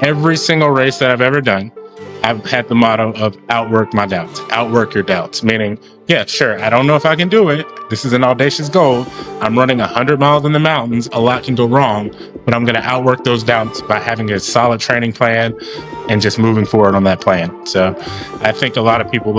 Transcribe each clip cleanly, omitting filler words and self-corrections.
Every single race that I've ever done, I've had the motto of outwork my doubts, outwork your doubts, meaning, yeah, sure, I don't know if I can do it. This is an audacious goal. I'm running 100 miles in the mountains. A lot can go wrong, but I'm going to outwork those doubts by having a solid training plan and just moving forward on that plan. So I think a lot of people,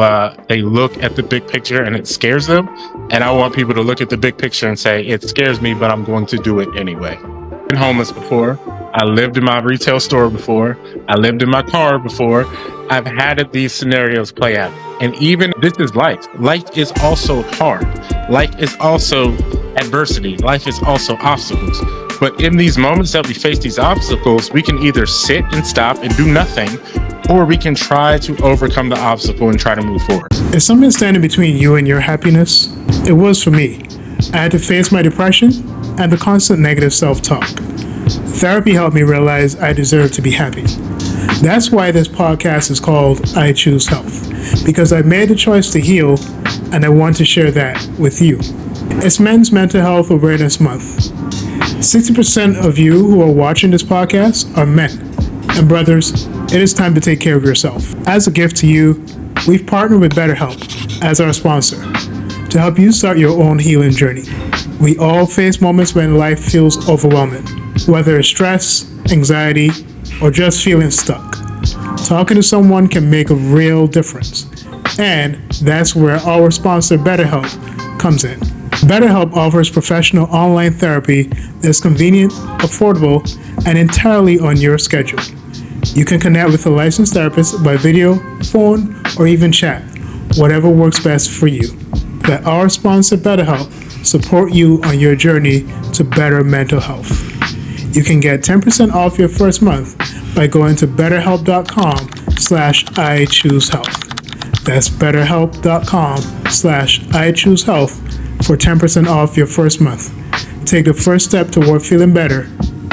they look at the big picture and it scares them. And I want people to look at the big picture and say, it scares me, but I'm going to do it anyway. I've been homeless before. I lived in my retail store before. I lived in my car before. I've had these scenarios play out. And even this is life. Life is also hard. Life is also adversity. Life is also obstacles. But in these moments that we face these obstacles, we can either sit and stop and do nothing, or we can try to overcome the obstacle and try to move forward. Is something standing between you and your happiness? It was for me. I had to face my depression and the constant negative self-talk. Therapy helped me realize I deserve to be happy. That's why this podcast is called I Choose Health, because I made the choice to heal and I want to share that with you. It's Men's Mental Health Awareness Month. 60% of you who are watching this podcast are men. And brothers, it is time to take care of yourself. As a gift to you, we've partnered with BetterHelp as our sponsor to help you start your own healing journey. We all face moments when life feels overwhelming, whether it's stress, anxiety, or just feeling stuck. Talking to someone can make a real difference. And that's where our sponsor BetterHelp comes in. BetterHelp offers professional online therapy that's convenient, affordable, and entirely on your schedule. You can connect with a licensed therapist by video, phone, or even chat, whatever works best for you. Let our sponsor BetterHelp support you on your journey to better mental health. You can get 10% off your first month by going to betterhelp.com/iChooseHealth. That's betterhelp.com/iChooseHealth for 10% off your first month. Take the first step toward feeling better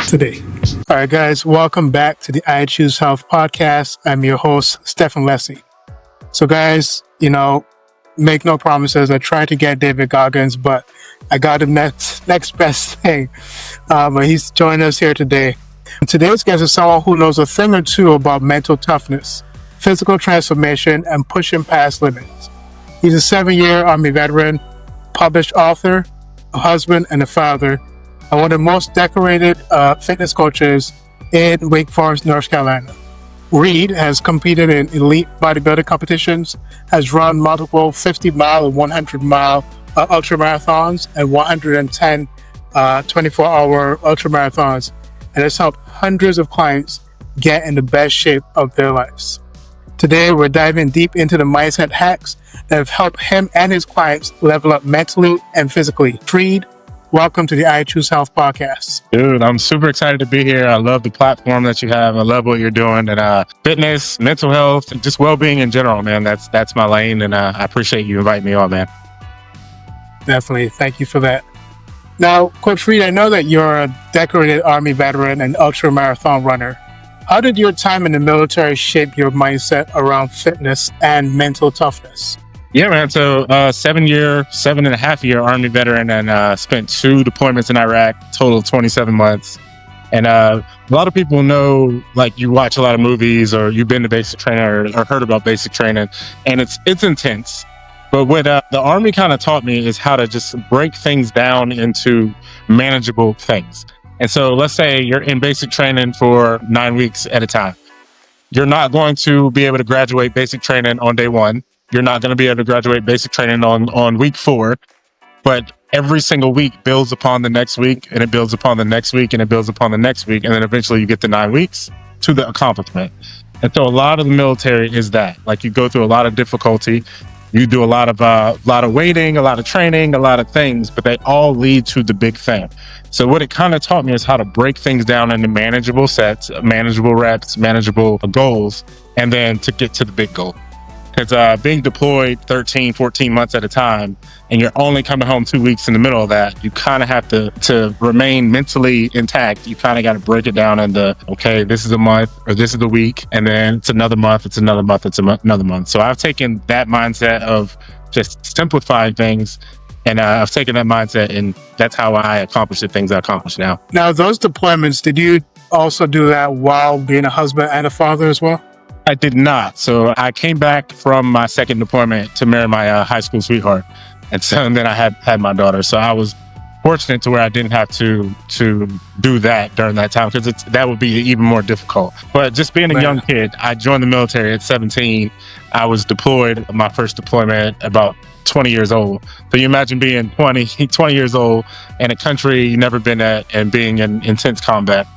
today. All right, guys, welcome back to the I Choose Health podcast. I'm your host, Stefan Lessie. So, guys, make no promises. I tried to get David Goggins, but I got the next best thing. But he's joining us here today. Today's guest is someone who knows a thing or two about mental toughness, physical transformation, and pushing past limits. He's a 7-year Army veteran, published author, a husband, and a father, and one of the most decorated fitness coaches in Wake Forest, North Carolina. Reed has competed in elite bodybuilding competitions, has run multiple 50-mile and 100-mile ultramarathons and 110 24-hour ultramarathons, and has helped hundreds of clients get in the best shape of their lives. Today, we're diving deep into the mindset hacks that have helped him and his clients level up mentally and physically. Reed, welcome to the I Choose Health podcast. Dude, I'm super excited to be here. I love the platform that you have. I love what you're doing. And fitness, mental health, and just well-being in general, man. That's my lane. And I appreciate you inviting me on, man. Definitely. Thank you for that. Now, Coach Reed, I know that you're a decorated Army veteran and ultra-marathon runner. How did your time in the military shape your mindset around fitness and mental toughness? Yeah, man. So 7.5 year Army veteran, and spent 2 deployments in Iraq, total of 27 months. And a lot of people know, like, you watch a lot of movies or you've been to basic training or heard about basic training, and it's intense. But what the Army kind of taught me is how to just break things down into manageable things. And so let's say you're in basic training for 9 weeks at a time. You're not going to be able to graduate basic training on day 1. You're not going to be able to graduate basic training on week 4. But every single week builds upon the next week, and it builds upon the next week, and it builds upon the next week. And then eventually you get to 9 weeks to the accomplishment. And so a lot of the military is that. Like, you go through a lot of difficulty. You do a lot of waiting, a lot of training, a lot of things, but they all lead to the big thing. So what it kind of taught me is how to break things down into manageable sets, manageable reps, manageable goals, and then to get to the big goal. Because being deployed 13, 14 months at a time, and you're only coming home 2 weeks in the middle of that, you kind of have to remain mentally intact. You kind of got to break it down into, okay, this is a month, or this is a week, and then it's another month, it's another month, it's another month. So I've taken that mindset of just simplifying things, and I've taken that mindset, and that's how I accomplish the things I accomplish now. Now, those deployments, did you also do that while being a husband and a father as well? I did not. So I came back from my second deployment to marry my high school sweetheart. And then I had my daughter. So I was fortunate to where I didn't have to do that during that time, because that would be even more difficult. But just being a young kid, I joined the military at 17. I was deployed, my first deployment, about 20 years old. So you imagine being 20 years old in a country you've never been at and being in intense combat.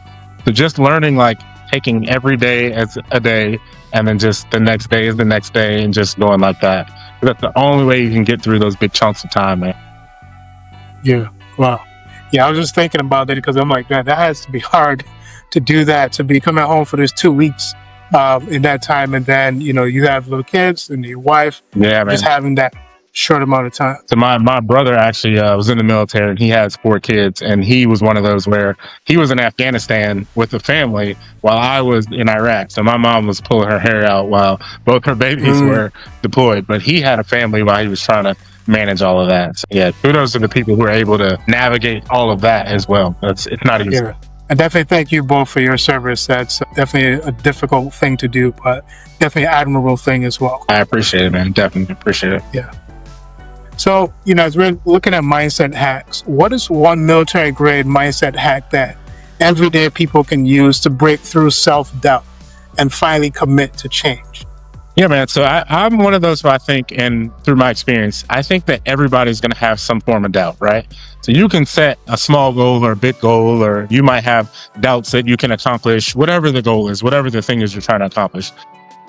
So just learning, like, taking every day as a day, and then just the next day is the next day, and just going like that. That's the only way you can get through those big chunks of time, man. Yeah. Wow. Yeah, I was just thinking about that, because I'm like, man, that has to be hard to do that, to be coming home for this 2 weeks in that time. And then, you have little kids and your wife. Yeah, man. Just having that short amount of time. So my brother actually was in the military, and he has 4 kids, and he was one of those where he was in Afghanistan with the family while I was in Iraq. So my mom was pulling her hair out while both her babies were deployed, but he had a family while he was trying to manage all of that. So yeah, kudos to the people who are able to navigate all of that as well. It's not easy. Yeah. I definitely thank you both for your service. That's definitely a difficult thing to do, but definitely an admirable thing as well. I appreciate it, man. Definitely appreciate it. Yeah. So, as we're looking at mindset hacks, what is one military grade mindset hack that everyday people can use to break through self-doubt and finally commit to change? Yeah, man. So I'm one of those who I think, and through my experience, I think that everybody's going to have some form of doubt, right? So you can set a small goal or a big goal, or you might have doubts that you can accomplish whatever the goal is, whatever the thing is you're trying to accomplish.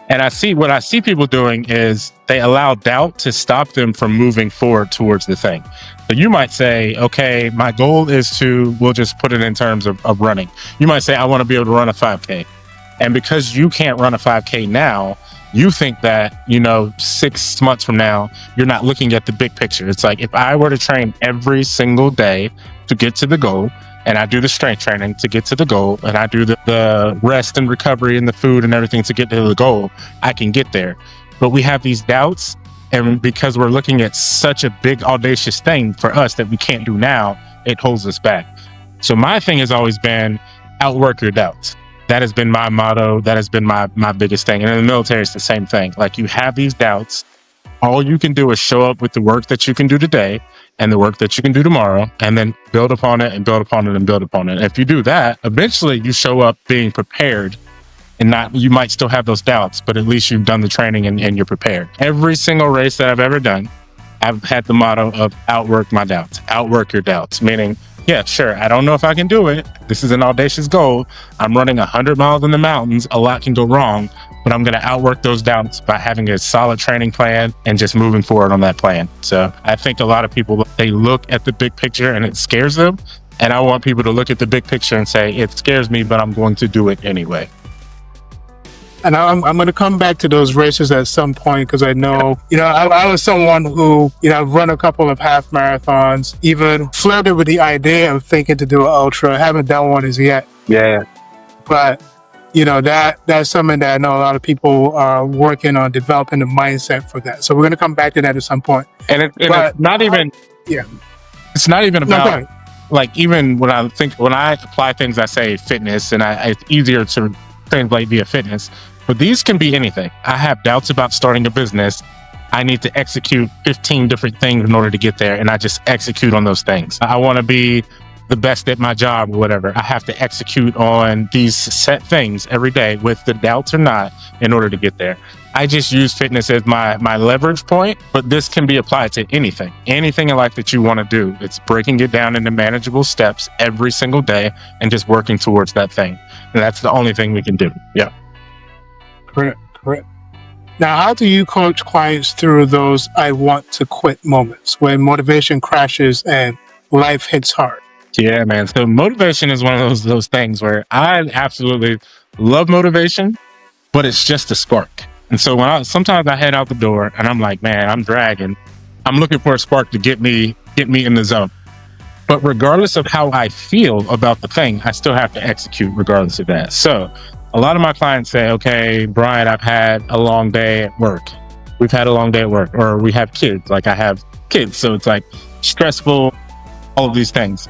And what I see people doing is they allow doubt to stop them from moving forward towards the thing. So you might say, okay, my goal is we'll just put it in terms of running. You might say, I want to be able to run a 5K. And because you can't run a 5K now, you think that, 6 months from now, you're not looking at the big picture. It's like, if I were to train every single day to get to the goal, and I do the strength training to get to the goal, and I do the rest and recovery and the food and everything to get to the goal, I can get there. But we have these doubts, and because we're looking at such a big, audacious thing for us that we can't do now, it holds us back. So my thing has always been outwork your doubts. That has been my motto. That has been my biggest thing. And in the military, it's the same thing. Like, you have these doubts. All you can do is show up with the work that you can do today and the work that you can do tomorrow, and then build upon it and build upon it and build upon it. If you do that, eventually you show up being prepared, and you might still have those doubts, but at least you've done the training and you're prepared. Every single race that I've ever done, I've had the motto of outwork my doubts, outwork your doubts, meaning, yeah, sure, I don't know if I can do it. This is an audacious goal. I'm running 100 miles in the mountains. A lot can go wrong, but I'm going to outwork those doubts by having a solid training plan and just moving forward on that plan. So I think a lot of people, they look at the big picture and it scares them. And I want people to look at the big picture and say, it scares me, but I'm going to do it anyway. And I'm going to come back to those races at some point, because I know, I was someone who, I've run a couple of half marathons, even flirted with the idea of thinking to do an ultra. I haven't done one as yet. Yeah. But, that's something that I know a lot of people are working on, developing the mindset for that. So we're going to come back to that at some point. And it's not even, it's not even about, like, even when I apply things, I say fitness, and it's easier to translate via fitness, but these can be anything. I have doubts about starting a business. I need to execute 15 different things in order to get there, and I just execute on those things. I want to be the best at my job or whatever. I have to execute on these set things every day, with the doubts or not, in order to get there. I just use fitness as my leverage point, but this can be applied to anything in life that you want to do. It's breaking it down into manageable steps every single day and just working towards that thing. And that's the only thing we can do. Yeah. Correct. Now, how do you coach clients through those I want to quit moments when motivation crashes and life hits hard? Yeah, man. So motivation is one of those things where I absolutely love motivation, but it's just a spark. And so sometimes I head out the door and I'm like, man, I'm dragging. I'm looking for a spark to get me in the zone. But regardless of how I feel about the thing, I still have to execute regardless of that. So a lot of my clients say, okay, Brian, I've had a long day at work. We've had a long day at work, or we have kids. Like, I have kids. So it's like stressful, all of these things.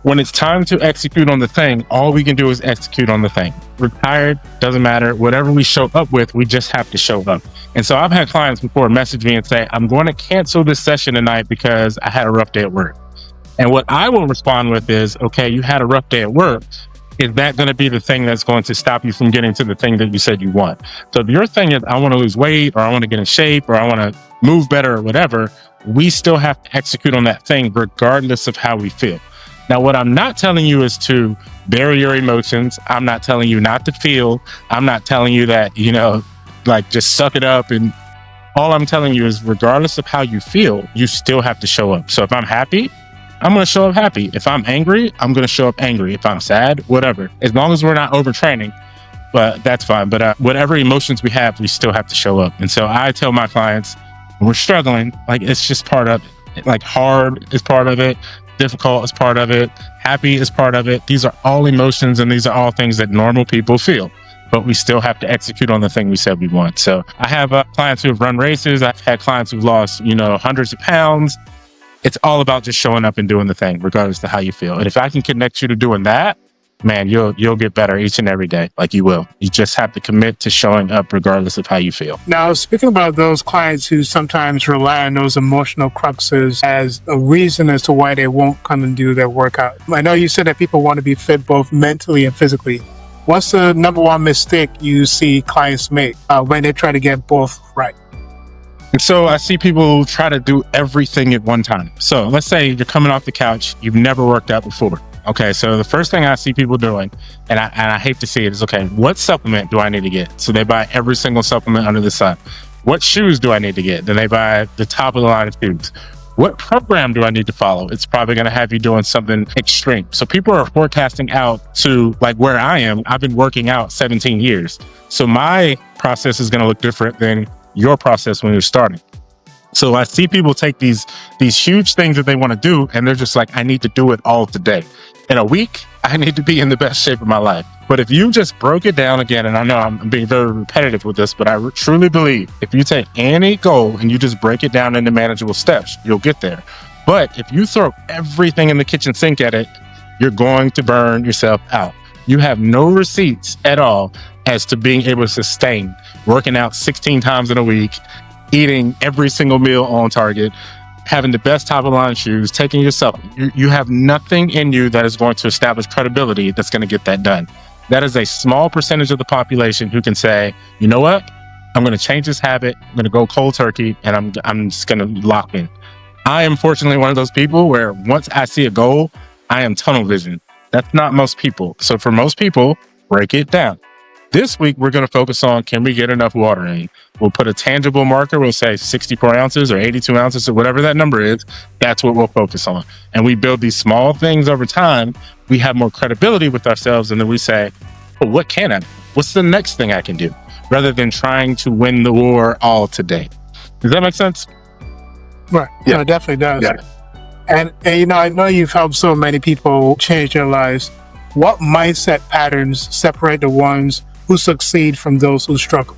When it's time to execute on the thing, all we can do is execute on the thing. We're tired, doesn't matter. Whatever we show up with, we just have to show up. And so I've had clients before message me and say, I'm going to cancel this session tonight because I had a rough day at work. And what I will respond with is, okay, you had a rough day at work. Is that going to be the thing that's going to stop you from getting to the thing that you said you want? So if your thing is, I want to lose weight, or I want to get in shape, or I want to move better, or whatever, we still have to execute on that thing regardless of how we feel. Now, what I'm not telling you is to bury your emotions. I'm not telling you not to feel. I'm not telling you that, like just suck it up. And all I'm telling you is regardless of how you feel, you still have to show up. So if I'm happy, I'm going to show up happy. If I'm angry, I'm going to show up angry. If I'm sad, whatever. As long as we're not overtraining, but that's fine. But whatever emotions we have, we still have to show up. And so I tell my clients, when we're struggling, like it's just part of it. Like hard is part of it. Difficult is part of it. Happy is part of it. These are all emotions, and these are all things that normal people feel. But we still have to execute on the thing we said we want. So I have clients who have run races. I've had clients who've lost, hundreds of pounds. It's all about just showing up and doing the thing, regardless of how you feel. And if I can connect you to doing that, man, you'll get better each and every day. Like you will. You just have to commit to showing up regardless of how you feel. Now, speaking about those clients who sometimes rely on those emotional cruxes as a reason as to why they won't come and do their workout. I know you said that people want to be fit both mentally and physically. What's the number one mistake you see clients make when they try to get both right? And so I see people try to do everything at one time. So let's say you're coming off the couch, you've never worked out before. Okay, so the first thing I see people doing, and I hate to see it, is, okay, what supplement do I need to get? So they buy every single supplement under the sun. What shoes do I need to get? Then they buy the top of the line of shoes. What program do I need to follow? It's probably going to have you doing something extreme. So people are forecasting out to like where I am. I've been working out 17 years. So my process is going to look different than your process when you're starting. So I see people take these huge things that they want to do, and they're just like, I need to do it all today. In a week, I need to be in the best shape of my life. But if you just broke it down again, and I know I'm being very repetitive with this, but I truly believe if you take any goal and you just break it down into manageable steps, you'll get there. But if you throw everything in the kitchen sink at it, you're going to burn yourself out. You have no receipts at all as to being able to sustain working out 16 times in a week, eating every single meal on target, having the best top of line shoes, taking your supplement. You have nothing in you that is going to establish credibility that's going to get that done. That is a small percentage of the population who can say, you know what? I'm going to change this habit. I'm going to go cold turkey, and I'm just going to lock in. I am fortunately one of those people where once I see a goal, I am tunnel vision. That's not most people. So for most people, break it down. This week, we're going to focus on, can we get enough water in? We'll put a tangible marker. We'll say 64 ounces or 82 ounces or whatever that number is. That's what we'll focus on. And we build these small things over time. We have more credibility with ourselves. And then we say, well, what can I do? What's the next thing I can do? Rather than trying to win the war all today. Does that make sense? Right. Yeah. No, it definitely does. Yeah. And I know you've helped so many people change their lives. What mindset patterns separate the ones who succeed from those who struggle?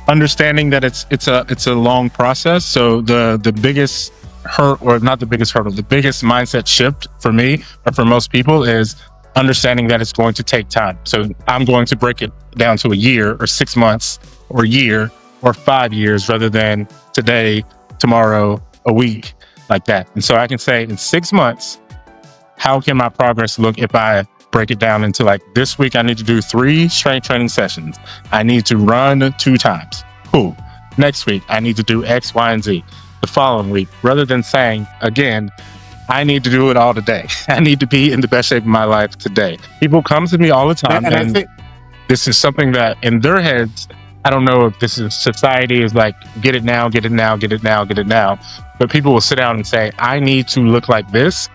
Understanding that it's a long process. So the biggest the biggest mindset shift for me or for most people is understanding that it's going to take time. So I'm going to break it down to a year or 6 months or a year or 5 years rather than today, tomorrow, a week, like that. And so I can say in 6 months, how can my progress look if I break it down into like this week, I need to do 3 strength training sessions. I need to run 2 times. Cool. Next week, I need to do X, Y, and Z. The following week, rather than saying, again, I need to do it all today. I need to be in the best shape of my life today. People come to me all the time, and I think this is something that in their heads, I don't know if this is society is like, get it now, get it now, get it now, get it now. But people will sit down and say, I need to look like this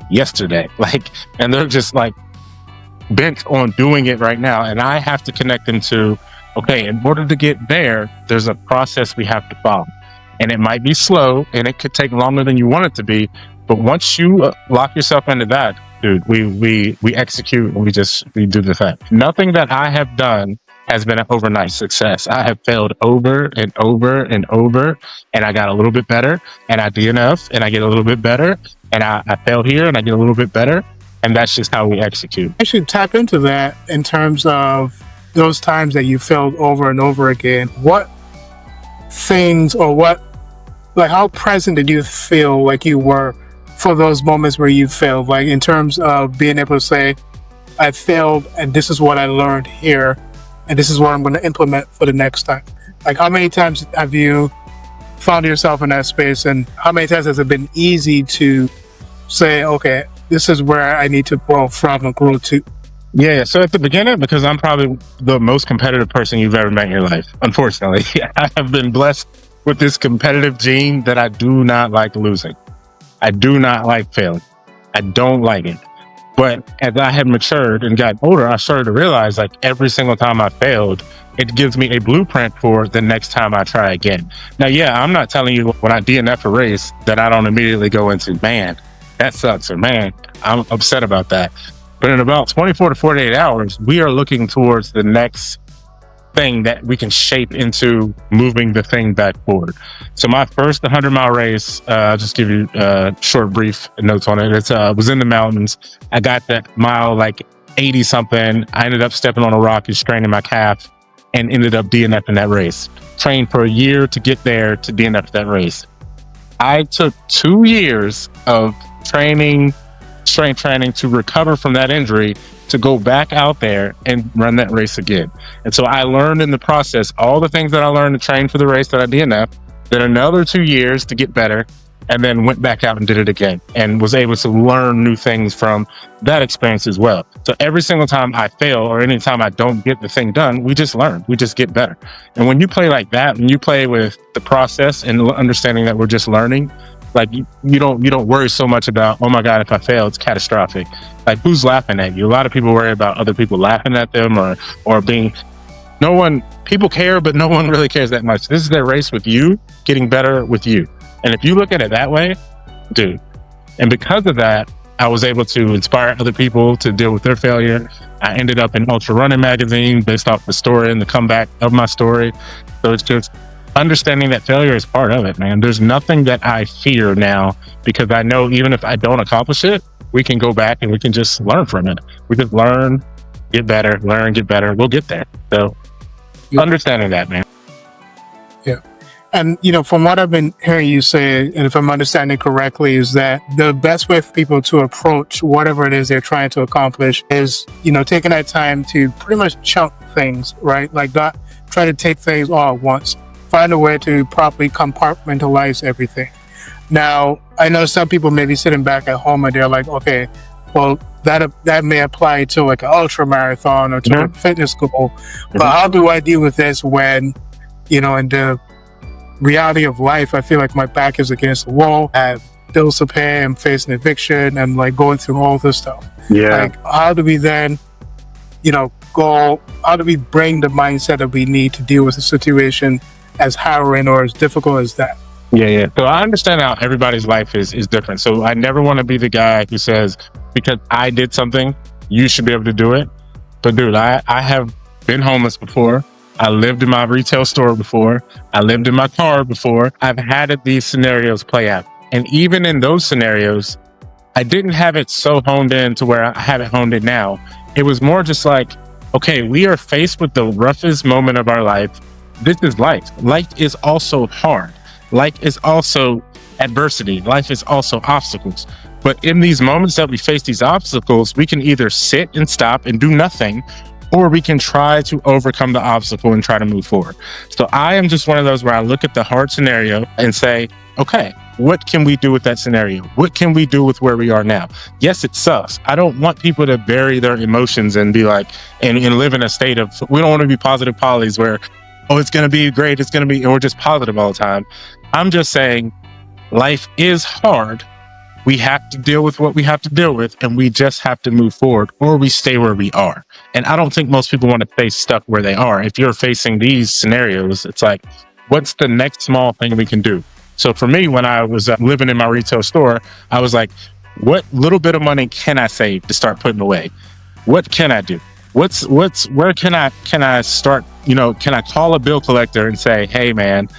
yesterday. And they're just like, bent on doing it right now. And I have to connect them to, okay, in order to get there, there's a process we have to follow. And it might be slow and it could take longer than you want it to be. But once you lock yourself into that, dude, we execute and we do the thing. Nothing that I have done has been an overnight success. I have failed over and over and over, and I got a little bit better, and I DNF and I get a little bit better, and I fail here and I get a little bit better. And that's just how we execute. I should tap into that in terms of those times that you failed over and over again. What things or how present did you feel like you were for those moments where you failed? Like in terms of being able to say, I failed and this is what I learned here and this is what I'm going to implement for the next time. Like how many times have you found yourself in that space, and how many times has it been easy to say, okay, this is where I need to grow from and grow to? Yeah, so at the beginning, because I'm probably the most competitive person you've ever met in your life, unfortunately, I have been blessed with this competitive gene that I do not like losing. I do not like failing. I don't like it. But as I had matured and got older, I started to realize like every single time I failed, it gives me a blueprint for the next time I try again. Now, yeah, I'm not telling you when I DNF a race that I don't immediately go into, man, that sucks, or man, I'm upset about that. But in about 24 to 48 hours, we are looking towards the next thing that we can shape into moving the thing back forward. So my first 100-mile race, I'll just give you short, brief notes on it. It was in the mountains. I got that mile like 80 something. I ended up stepping on a rock and straining my calf and ended up DNFing that race. Trained for a year to get there to DNF that race. I took 2 years of strength training to recover from that injury, to go back out there and run that race again. And so I learned in the process all the things that I learned to train for the race that I DNF'd, then another 2 years to get better, and then went back out and did it again and was able to learn new things from that experience as well. So every single time I fail or anytime I don't get the thing done, we just learn, we just get better. And when you play like that, when you play with the process and understanding that we're just learning, like you don't worry so much about, oh my God, if I fail, it's catastrophic. Like who's laughing at you? A lot of people worry about other people laughing at them or being, people care, but no one really cares that much. This is their race with you, getting better with you. And if you look at it that way, dude, and because of that, I was able to inspire other people to deal with their failure. I ended up in Ultra Running magazine based off the story and the comeback of my story. So it's just understanding that failure is part of it, man. There's nothing that I fear now because I know even if I don't accomplish it, we can go back and we can just learn from it. We just learn, get better, get better. We'll get there. So understanding that, man. Yeah. And, from what I've been hearing you say, and if I'm understanding correctly, is that the best way for people to approach whatever it is they're trying to accomplish is, taking that time to pretty much chunk things, right? Like not try to take things all at once. Find a way to properly compartmentalize everything. Now, I know some people may be sitting back at home and they're like, okay, well, that may apply to like an ultra marathon or to a fitness goal. But how do I deal with this when, in the reality of life, I feel like my back is against the wall. I have bills to pay. I'm facing eviction. I'm like going through all this stuff. Yeah. Like, how do we then, how do we bring the mindset that we need to deal with the situation as harrowing or as difficult as that? Yeah. So I understand how everybody's life is different. So I never want to be the guy who says, because I did something, you should be able to do it. But dude, I have been homeless before. I lived in my retail store before. I lived in my car before. I've had these scenarios play out. And even in those scenarios, I didn't have it so honed in to where I have it honed in now. It was more just like, okay, we are faced with the roughest moment of our life. This is life. Life is also hard. Life is also adversity. Life is also obstacles. But in these moments that we face these obstacles, we can either sit and stop and do nothing, or we can try to overcome the obstacle and try to move forward. So I am just one of those where I look at the hard scenario and say, okay, what can we do with that scenario? What can we do with where we are now? Yes, it sucks. I don't want people to bury their emotions and be like, and live in a state of, we don't want to be positive polys where, oh, it's going to be great. It's going to be, and we're just positive all the time. I'm just saying life is hard. We have to deal with what we have to deal with, and we just have to move forward, or we stay where we are. And I don't think most people want to stay stuck where they are. If you're facing these scenarios, it's like, what's the next small thing we can do? So for me, when I was living in my retail store, I was like, what little bit of money can I save to start putting away? What can I do? Where can I start, can I call a bill collector and say, hey man,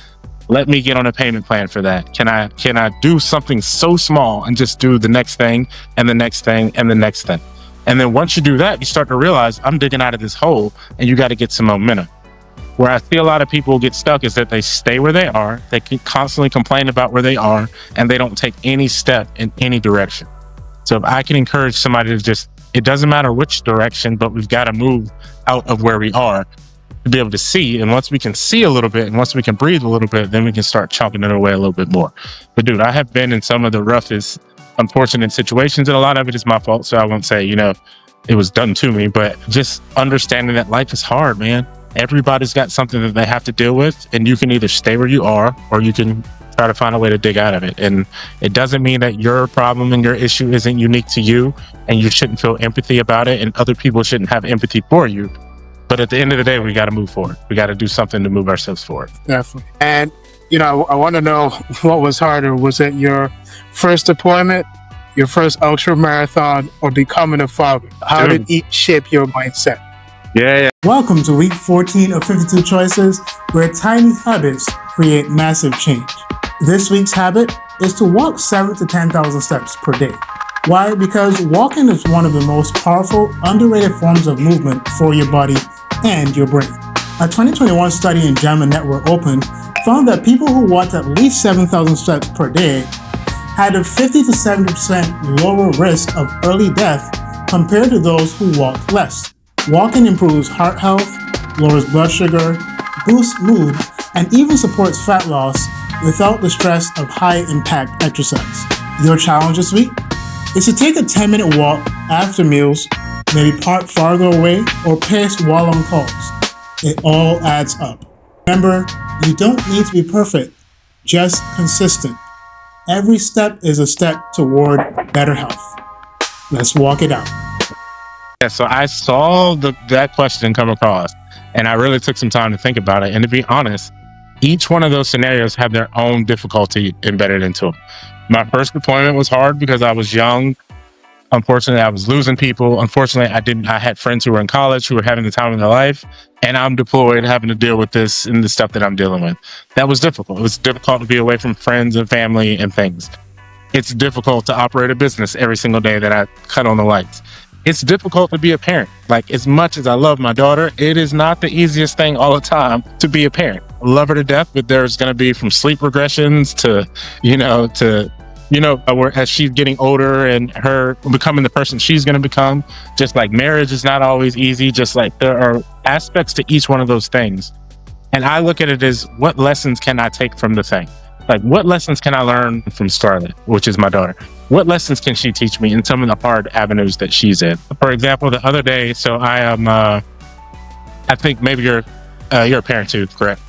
Let me get on a payment plan for that. Can I do something so small and just do the next thing and the next thing and the next thing? And then once you do that, you start to realize I'm digging out of this hole and you got to get some momentum. Where I see a lot of people get stuck is that they stay where they are. They can constantly complain about where they are and they don't take any step in any direction. So if I can encourage somebody to just, it doesn't matter which direction, but we've got to move out of where we are to be able to see. And once we can see a little bit and once we can breathe a little bit, then we can start chunking it away a little bit more. But dude, I have been in some of the roughest, unfortunate situations, and a lot of it is my fault. So I won't say, it was done to me, but just understanding that life is hard, man. Everybody's got something that they have to deal with, and you can either stay where you are or you can try to find a way to dig out of it. And it doesn't mean that your problem and your issue isn't unique to you and you shouldn't feel empathy about it and other people shouldn't have empathy for you. But at the end of the day, we got to move forward. We got to do something to move ourselves forward. Definitely. And, I want to know what was harder. Was it your first deployment, your first ultra marathon, or becoming a father? How did each shape your mindset? Yeah. Welcome to week 14 of 52 Choices, where tiny habits create massive change. This week's habit is to walk 7,000 to 10,000 steps per day. Why? Because walking is one of the most powerful, underrated forms of movement for your body and your brain. A 2021 study in German Network Open found that people who walked at least 7,000 steps per day had a 50 to 70% lower risk of early death compared to those who walked less. Walking improves heart health, lowers blood sugar, boosts mood, and even supports fat loss without the stress of high-impact exercise. Your challenge this week is to take a 10-minute walk after meals, maybe park farther away, or pace while on calls. It all adds up. Remember, you don't need to be perfect, just consistent. Every step is a step toward better health. Let's walk it out. Yeah, so I saw that question come across, and I really took some time to think about it. And to be honest, each one of those scenarios have their own difficulty embedded into them. My first deployment was hard because I was young. Unfortunately, I was losing people. Unfortunately, I had friends who were in college who were having the time of their life, and I'm deployed having to deal with this and the stuff that I'm dealing with. That was difficult. It was difficult to be away from friends and family and things. It's difficult to operate a business every single day that I cut on the lights. It's difficult to be a parent. Like, as much as I love my daughter, it is not the easiest thing all the time to be a parent. I love her to death, but there's going to be from sleep regressions to as she's getting older and her becoming the person she's going to become. Just like marriage is not always easy, just like there are aspects to each one of those things. And I look at it as, what lessons can I take from the thing? Like, what lessons can I learn from Scarlett, which is my daughter? What lessons can she teach me in some of the hard avenues that she's in? For example, the other day, so I am, I think maybe you're a parent too, correct?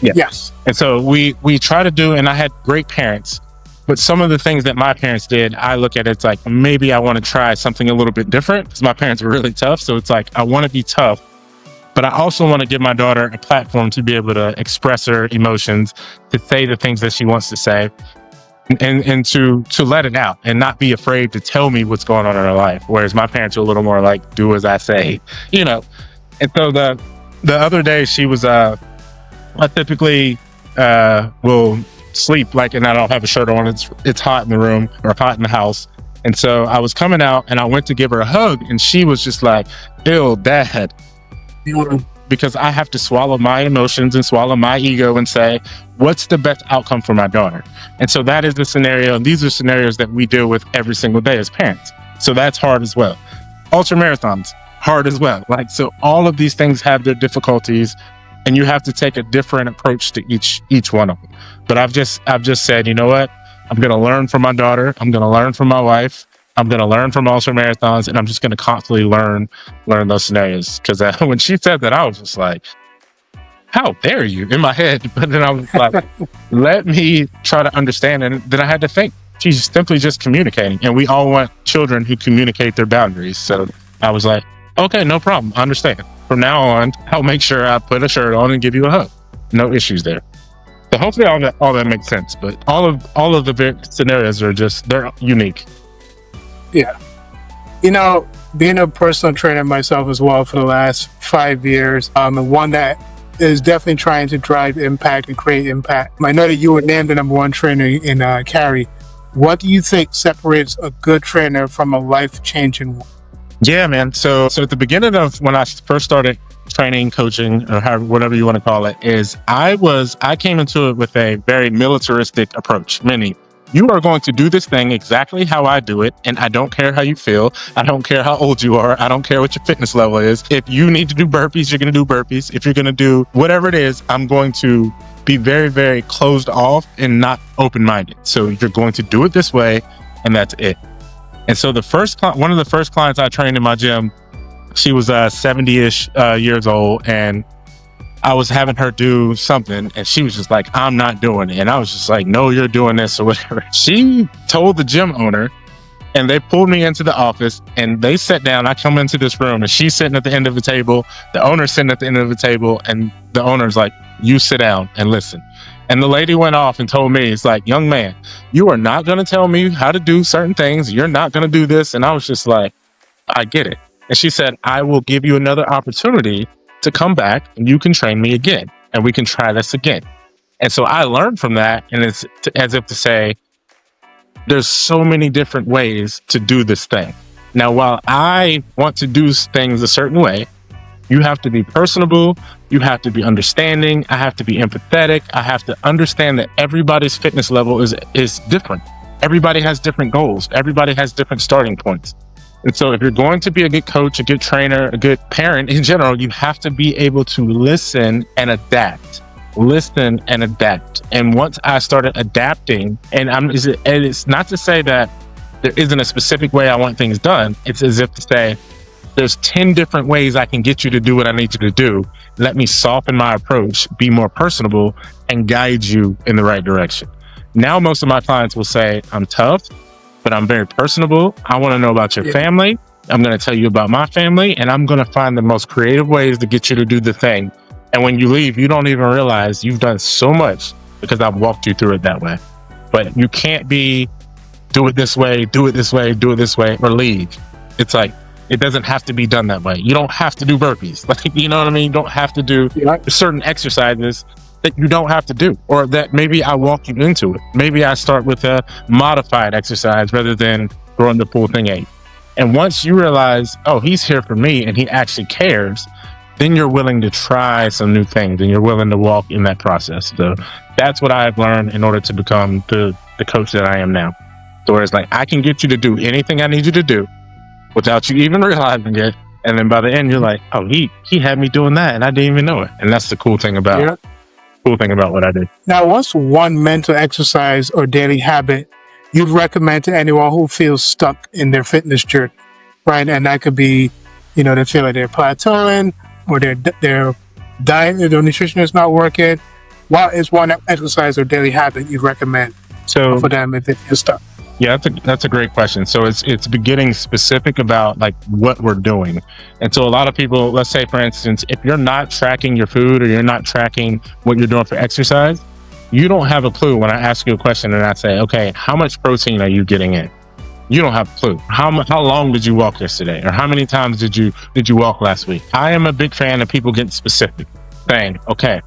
Yeah. Yes. And so we try to do, and I had great parents, but some of the things that my parents did, I look at it, it's like, maybe I want to try something a little bit different, because my parents were really tough. So it's like, I want to be tough, but I also want to give my daughter a platform to be able to express her emotions, to say the things that she wants to say, and to let it out and not be afraid to tell me what's going on in her life. Whereas my parents are a little more like, do as I say, And so the other day she was, I typically will sleep and I don't have a shirt on. It's hot in the room or hot in the house. And so I was coming out and I went to give her a hug and she was just like, ew, Dad. Because I have to swallow my emotions and swallow my ego and say, what's the best outcome for my daughter? And so that is the scenario. And these are scenarios that we deal with every single day as parents. So that's hard as well. Ultra marathons, hard as well. So all of these things have their difficulties and you have to take a different approach to each one of them. But I've just said, you know what? I'm going to learn from my daughter. I'm going to learn from my wife. I'm going to learn from ultra marathons, and I'm just going to constantly learn those scenarios. Because when she said that, I was just like, how dare you, in my head. But then I was like, let me try to understand. And then I had to think, she's simply just communicating. And we all want children who communicate their boundaries. So I was like, okay, no problem. I understand. From now on, I'll make sure I put a shirt on and give you a hug. No issues there. So hopefully all that makes sense. But all of the scenarios are they're unique. Yeah. Being a personal trainer myself as well for the last 5 years, and one that is definitely trying to drive impact and create impact. I know that you were named the #1 trainer in Cary. What do you think separates a good trainer from a life-changing one? Yeah, man. So at the beginning of when I first started training, coaching, or whatever you want to call it, is I came into it with a very militaristic approach, meaning you are going to do this thing exactly how I do it, and I don't care how you feel. I don't care how old you are. I don't care what your fitness level is. If you need to do burpees, you're going to do burpees. If you're going to do whatever it is, I'm going to be very, very closed off and not open-minded. So you're going to do it this way, and that's it. And so one of the first clients I trained in my gym, she was 70-ish years old, and I was having her do something, and she was just like, I'm not doing it. And I was just like, no, you're doing this or whatever. She told the gym owner, and they pulled me into the office, and they sat down. I come into this room, and she's sitting at the end of the table. The owner's sitting at the end of the table, and the owner's like, you sit down and listen. And the lady went off and told me, it's like, young man, you are not going to tell me how to do certain things. You're not going to do this. And I was just like, I get it. And she said, I will give you another opportunity to come back and you can train me again and we can try this again. And so I learned from that. And it's as if to say, there's so many different ways to do this thing. Now, while I want to do things a certain way, you have to be personable. You have to be understanding. I have to be empathetic. I have to understand that everybody's fitness level is different. Everybody has different goals. Everybody has different starting points. And so if you're going to be a good coach, a good trainer, a good parent in general, you have to be able to listen and adapt. Listen and adapt. And once I started adapting, and it's not to say that there isn't a specific way I want things done. It's as if to say, there's 10 different ways I can get you to do what I need you to do. Let me soften my approach, be more personable, and guide you in the right direction. Now, most of my clients will say, I'm tough, but I'm very personable. I want to know about your family. I'm going to tell you about my family, and I'm going to find the most creative ways to get you to do the thing. And when you leave, you don't even realize you've done so much because I've walked you through it that way. But you can't be, do it this way, do it this way, do it this way, or leave. It's like, it doesn't have to be done that way. You don't have to do burpees. Like, you know what I mean? You don't have to do certain exercises that you don't have to do, or that maybe I walk you into it. Maybe I start with a modified exercise rather than throwing the full thing at you. And once you realize, oh, he's here for me and he actually cares, then you're willing to try some new things and you're willing to walk in that process. So that's what I've learned in order to become the coach that I am now. So it's like, I can get you to do anything I need you to do without you even realizing it. And then by the end, you're like, oh, he had me doing that and I didn't even know it. And that's the cool thing about what I do. Now, what's one mental exercise or daily habit you'd recommend to anyone who feels stuck in their fitness journey, right? And that could be, they feel like they're plateauing or their diet, their nutrition is not working. What is one exercise or daily habit you'd recommend for them if they feel stuck? Yeah, that's a great question. So it's getting specific about like what we're doing. And so a lot of people, let's say for instance, if you're not tracking your food or you're not tracking what you're doing for exercise, you don't have a clue when I ask you a question and I say, okay, how much protein are you getting in? You don't have a clue. How long did you walk yesterday? Or how many times did you walk last week? I am a big fan of people getting specific, saying, okay,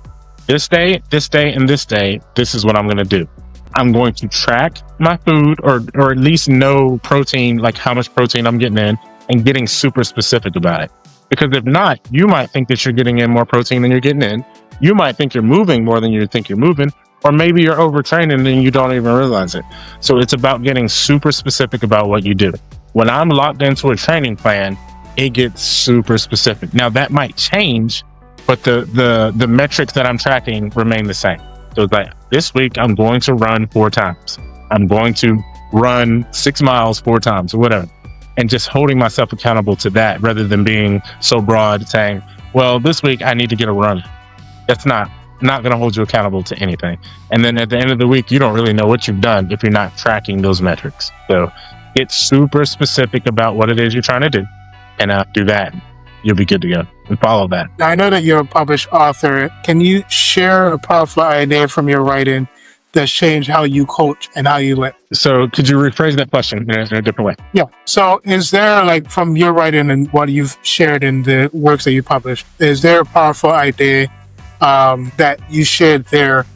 this day, and this day, this is what I'm going to do. I'm going to track my food or at least know protein, like how much protein I'm getting in, and getting super specific about it. Because if not, you might think that you're getting in more protein than you're getting in. You might think you're moving more than you think you're moving, or maybe you're overtraining and you don't even realize it. So it's about getting super specific about what you do. When I'm locked into a training plan, it gets super specific. Now that might change, but the metrics that I'm tracking remain the same. So it's like, this week I'm going to run 4 times. I'm going to run 6 miles 4 times or whatever. And just holding myself accountable to that rather than being so broad saying, well, this week I need to get a run. That's not going to hold you accountable to anything. And then at the end of the week, you don't really know what you've done if you're not tracking those metrics. So get super specific about what it is you're trying to do and do that. You'll be good to go and follow that. Now, I know that you're a published author. Can you share a powerful idea from your writing that's changed how you coach and how you live? So could you rephrase that question in a different way? Yeah. So is there, like, from your writing and what you've shared in the works that you published, is there a powerful idea that you shared there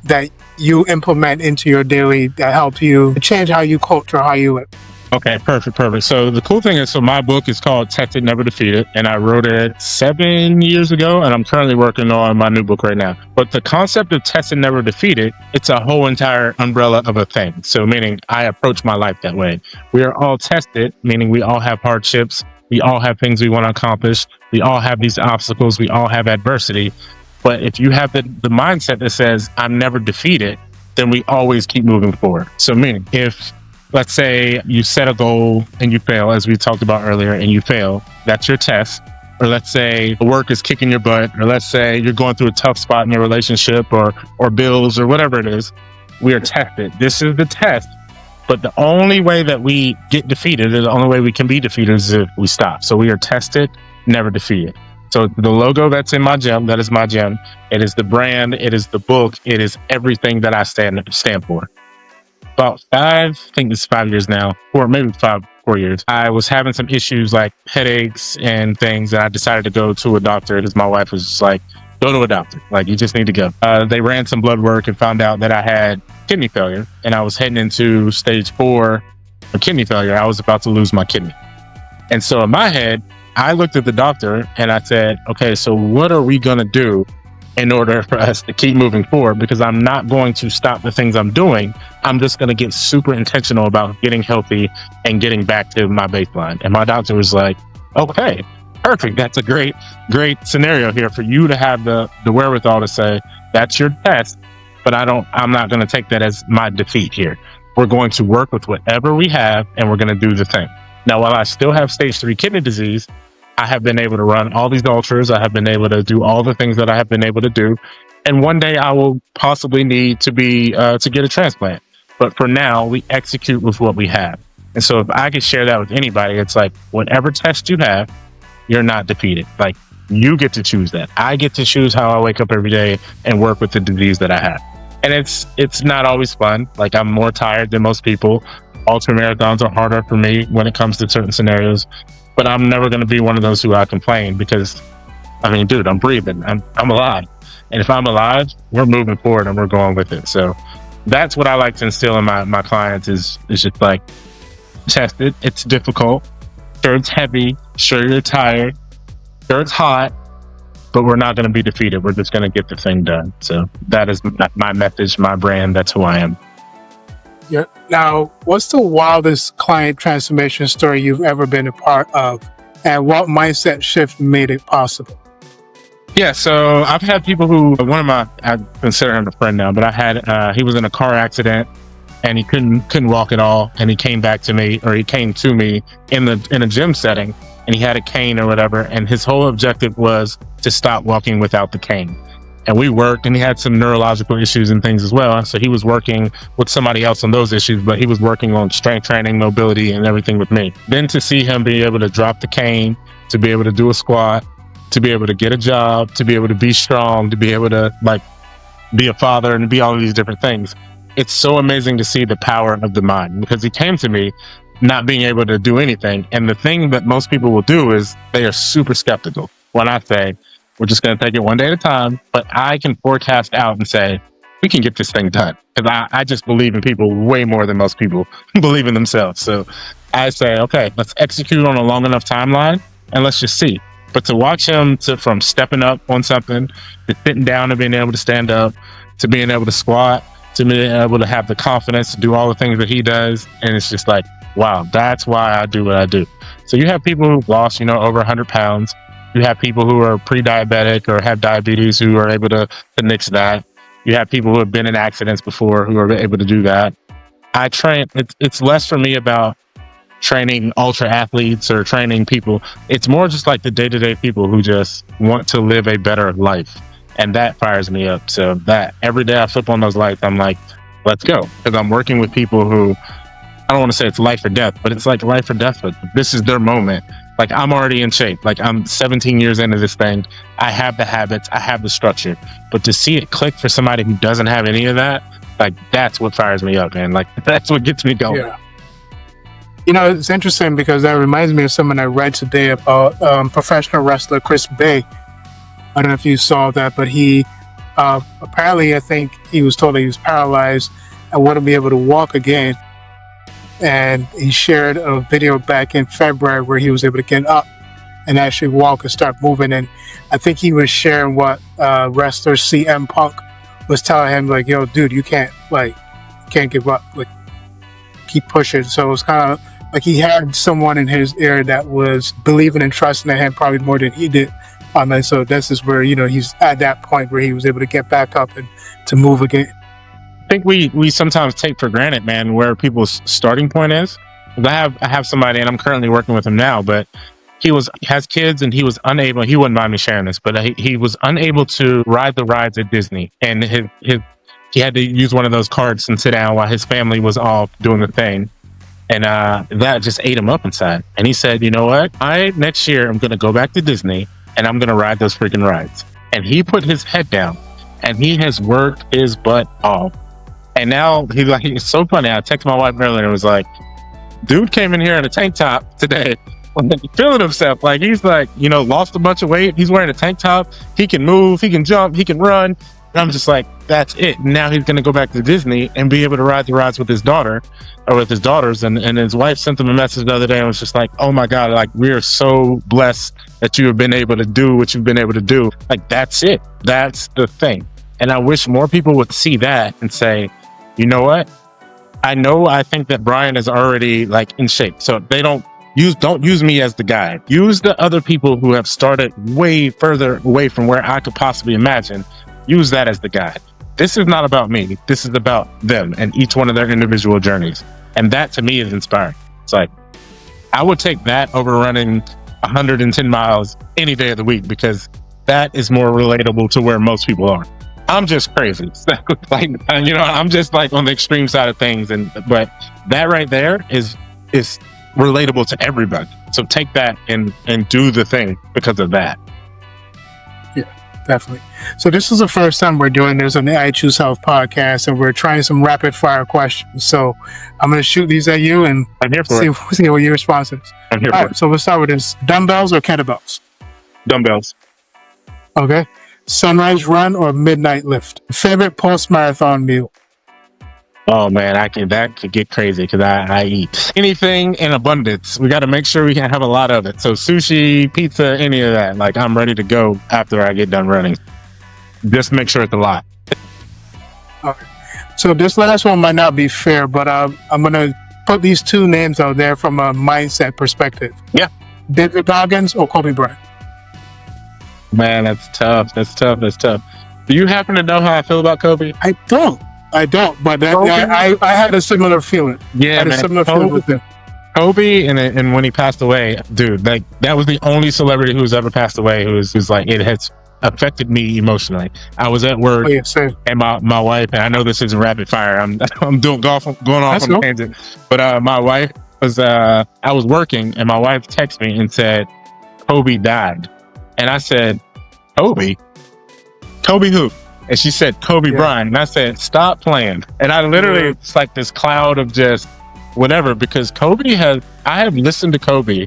that you implement into your daily that help you change how you coach or how you live? Okay, perfect. So the cool thing is, so my book is called Tested, Never Defeated, and I wrote it 7 years ago, and I'm currently working on my new book right now. But the concept of tested, never defeated, it's a whole entire umbrella of a thing. So meaning I approach my life that way. We are all tested, meaning we all have hardships. We all have things we want to accomplish. We all have these obstacles. We all have adversity. But if you have the mindset that says, I'm never defeated, then we always keep moving forward. So meaning if, let's say you set a goal and you fail, as we talked about earlier, and you fail, that's your test. Or let's say work is kicking your butt, or let's say you're going through a tough spot in your relationship or bills or whatever it is, we are tested. This is the test. But the only way that we get defeated, or the only way we can be defeated, is if we stop. So we are tested, never defeated. So the logo that's in my gym, that is my gym. It is the brand, it is the book, it is everything that I stand for. About I think it's 5 years now, or maybe 4 years. I was having some issues like headaches and things, and I decided to go to a doctor because my wife was just like, go to a doctor. Like, you just need to go. They ran some blood work and found out that I had kidney failure, and I was heading into stage 4 of kidney failure. I was about to lose my kidney. And so in my head, I looked at the doctor and I said, okay, so what are we going to do in order for us to keep moving forward? Because I'm not going to stop the things I'm doing. I'm just going to get super intentional about getting healthy and getting back to my baseline. And my doctor was like, okay, perfect. That's a great scenario here for you to have the wherewithal to say, that's your test, but I'm not going to take that as my defeat here. We're going to work with whatever we have and we're going to do the thing. Now, while I still have stage 3 kidney disease, I have been able to run all these ultras. I have been able to do all the things that I have been able to do. And one day I will possibly need to get a transplant. But for now, we execute with what we have. And so if I could share that with anybody, it's like, whatever test you have, you're not defeated. Like, you get to choose that. I get to choose how I wake up every day and work with the disease that I have. And it's not always fun. Like, I'm more tired than most people. Ultra marathons are harder for me when it comes to certain scenarios. But I'm never going to be one of those who I complain because, I mean, dude, I'm breathing. I'm alive. And if I'm alive, we're moving forward and we're going with it. So that's what I like to instill in my clients is just like, test it. It's difficult. Sure, it's heavy. Sure, you're tired. Sure, it's hot. But we're not going to be defeated. We're just going to get the thing done. So that is my message, my brand. That's who I am. Yeah. Now, what's the wildest client transformation story you've ever been a part of, and what mindset shift made it possible? Yeah, so I've had people who, I consider him a friend now, but he was in a car accident and he couldn't walk at all, and he came to me in a gym setting, and he had a cane or whatever, and his whole objective was to stop walking without the cane. And we worked, and he had some neurological issues and things as well. So he was working with somebody else on those issues, but he was working on strength training, mobility, and everything with me. Then to see him be able to drop the cane, to be able to do a squat, to be able to get a job, to be able to be strong, to be able to be a father and be all of these different things. It's so amazing to see the power of the mind, because he came to me not being able to do anything. And the thing that most people will do is they are super skeptical when I say, we're just going to take it one day at a time, but I can forecast out and say, we can get this thing done. Because I just believe in people way more than most people believe in themselves. So I say, okay, let's execute on a long enough timeline and let's just see. But to watch him from stepping up on something, to sitting down and being able to stand up, to being able to squat, to being able to have the confidence to do all the things that he does. And it's just like, wow, that's why I do what I do. So you have people who've lost, over 100 pounds. You have people who are pre-diabetic or have diabetes who are able to nix that. You have people who have been in accidents before who are able to do that. I train, it's less for me about training ultra athletes or training people. It's more just like the day-to-day people who just want to live a better life. And that fires me up. So that every day I flip on those lights, I'm like, let's go. Because I'm working with people who, I don't want to say it's life or death, but it's like life or death. But this is their moment. Like, I'm already in shape. Like, I'm 17 years into this thing. I have the habits. I have the structure. But to see it click for somebody who doesn't have any of that, like, that's what fires me up, man. Like, that's what gets me going. Yeah. It's interesting because that reminds me of something I read today about professional wrestler Chris Bay. I don't know if you saw that, but he apparently, I think he was told that he was paralyzed and wouldn't be able to walk again. And he shared a video back in February where he was able to get up and actually walk and start moving. And I think he was sharing what wrestler CM Punk was telling him, like, yo, dude, you can't give up, like, keep pushing. So it was kind of like he had someone in his ear that was believing and trusting in him probably more than he did. And so this is where, he's at that point where he was able to get back up and to move again. I think we sometimes take for granted, man, where people's starting point is. I have somebody, and I'm currently working with him now, but he has kids, and he was unable. He wouldn't mind me sharing this, but he was unable to ride the rides at Disney, and he had to use one of those carts and sit down while his family was off doing the thing, and that just ate him up inside. And he said, "You know what? Next year I'm going to go back to Disney, and I'm going to ride those freaking rides." And he put his head down, and he has worked his butt off. And now it's so funny. I texted my wife earlier and was like, dude came in here in a tank top today, feeling himself. Like, he's like, lost a bunch of weight. He's wearing a tank top. He can move, he can jump, he can run. And I'm just like, that's it. Now he's going to go back to Disney and be able to ride the rides with his daughter or with his daughters. And his wife sent him a message the other day and was just like, oh my God, like, we are so blessed that you have been able to do what you've been able to do. Like, that's it. That's the thing. And I wish more people would see that and say, you know what? I think that Brian is already like in shape. So don't use me as the guide. Use the other people who have started way further away from where I could possibly imagine. Use that as the guide. This is not about me. This is about them and each one of their individual journeys. And that to me is inspiring. It's like, I would take that over running 110 miles any day of the week, because that is more relatable to where most people are. I'm just crazy. I'm just like on the extreme side of things. But that right there is relatable to everybody. So take that and do the thing because of that. Yeah, definitely. So this is the first time we're doing this on the I Choose Health podcast, and we're trying some rapid fire questions. So I'm going to shoot these at you and see what your response is. I'm here for it. So we'll start with this. Dumbbells or kettlebells? Dumbbells. Okay. Sunrise run or midnight lift? Favorite post-marathon meal? Oh man, that could get crazy because I eat anything in abundance. We got to make sure we can have a lot of it. So sushi, pizza, any of that. Like, I'm ready to go after I get done running. Just make sure it's a lot. Okay. So this last one might not be fair, but I'm going to put these two names out there from a mindset perspective. Yeah. David Goggins or Kobe Bryant? Man, that's tough. Do you happen to know how I feel about Kobe? I don't, but I had a similar feeling. Yeah, man. Kobe, and when he passed away, dude, like, that was the only celebrity who's ever passed away who's like, it has affected me emotionally. I was at work, and my wife, and I know this isn't rapid fire. I'm going off on a tangent, but my wife was I was working, and my wife texted me and said, Kobe died. And I said, Kobe? Kobe who? And she said, Kobe Bryant. And I said, stop playing. And I literally, it's like this cloud of just whatever, because I have listened to Kobe.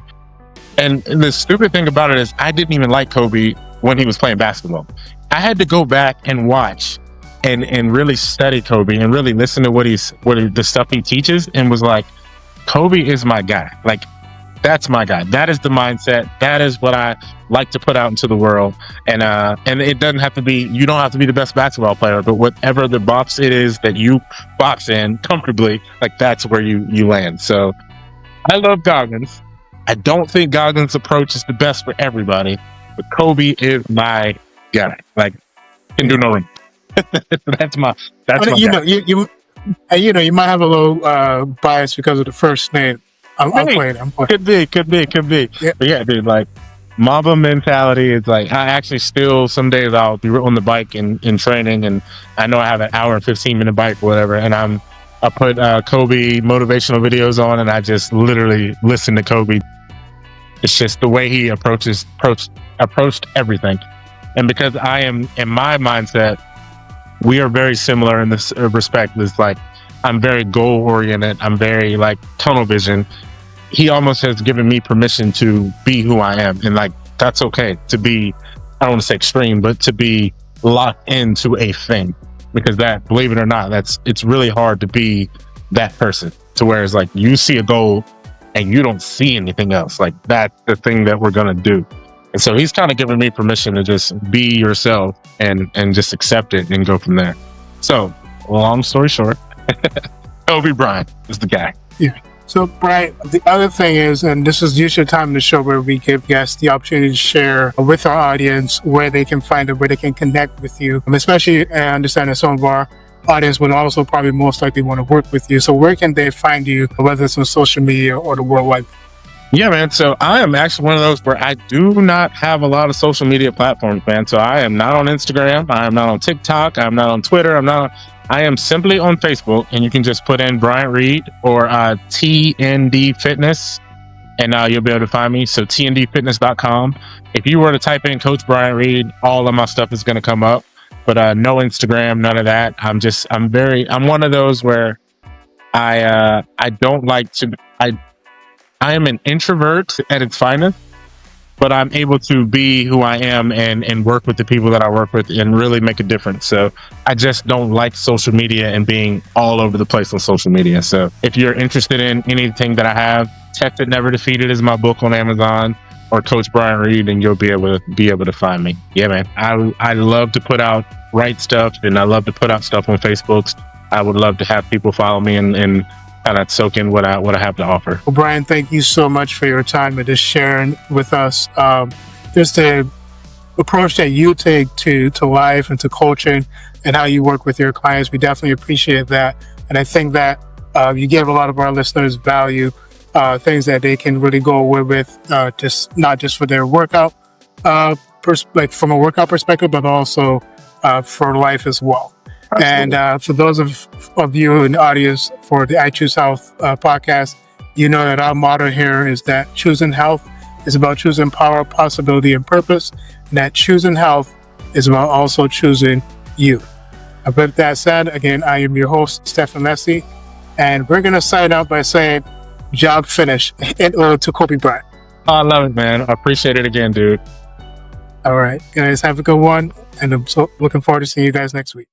And the stupid thing about it is I didn't even like Kobe when he was playing basketball. I had to go back and watch and really study Kobe and really listen to the stuff he teaches, and was like, Kobe is my guy. Like, that's my guy. That is the mindset. That is what I like to put out into the world. And it doesn't have to be, you don't have to be the best basketball player, but whatever the box it is that you box in comfortably, like, that's where you land. So I love Goggins. I don't think Goggins' approach is the best for everybody, but Kobe is my guy. Like, can do no wrong. That's my guy. You might have a little bias because of the first name. I'm playing. Could be. Yeah. But yeah, dude, like, Mamba mentality is like, I actually still, some days I'll be on the bike in training, and I know I have an hour and 15-minute bike or whatever, and I put Kobe motivational videos on, and I just literally listen to Kobe. It's just the way he approached everything. And because I am, in my mindset, we are very similar in this respect. It's like, I'm very goal oriented. I'm very like tunnel vision. He almost has given me permission to be who I am. And like, that's okay to be I don't want to say extreme, but to be locked into a thing, because that, believe it or not, it's really hard to be that person to where it's like you see a goal and you don't see anything else. Like that's the thing that we're going to do. And so he's kind of giving me permission to just be yourself and just accept it and go from there. So long story short, Kobe Bryant is the guy. Yeah. So, Brian, the other thing is, and this is usually a time in the show where we give guests the opportunity to share with our audience where they can find it, where they can connect with you. Especially, I understand that some of our audience would also probably most likely want to work with you. So where can they find you, whether it's on social media or the worldwide? Yeah, man. So I am actually one of those where I do not have a lot of social media platforms, man. So I am not on Instagram. I am not on TikTok. I'm not on Twitter. I am simply on Facebook, and you can just put in Bryant Reed or TND Fitness, and you'll be able to find me. So tndfitness.com. If you were to type in Coach Bryant Reed, all of my stuff is going to come up. But no Instagram, none of that. I'm one of those where I don't like to. I am an introvert at its finest, but I'm able to be who I am and work with the people that I work with and really make a difference. So I just don't like social media and being all over the place on social media. So if you're interested in anything that I have, Tested Never Defeated is my book on Amazon, or Coach Bryant Reed, and you'll be able to find me. Yeah, man. I love to put out right stuff, and I love to put out stuff on Facebook. I would love to have people follow me and kind of soak in what I have to offer. Well, Brian, thank you so much for your time and just sharing with us just the approach that you take to life and to coaching and how you work with your clients. We definitely appreciate that. And I think that you gave a lot of our listeners value, things that they can really go away with, just not just for their workout, like from a workout perspective, but also for life as well. Absolutely. And for those of you in the audience for the I Choose Health podcast, you know that our motto here is that choosing health is about choosing power, possibility, and purpose. And that choosing health is about also choosing you. With that said, again, I am your host, Stefan Lessie, and we're going to sign out by saying, job finished, and to Kobe Bryant. I love it, man. I appreciate it again, dude. All right, guys, have a good one, and I'm so looking forward to seeing you guys next week.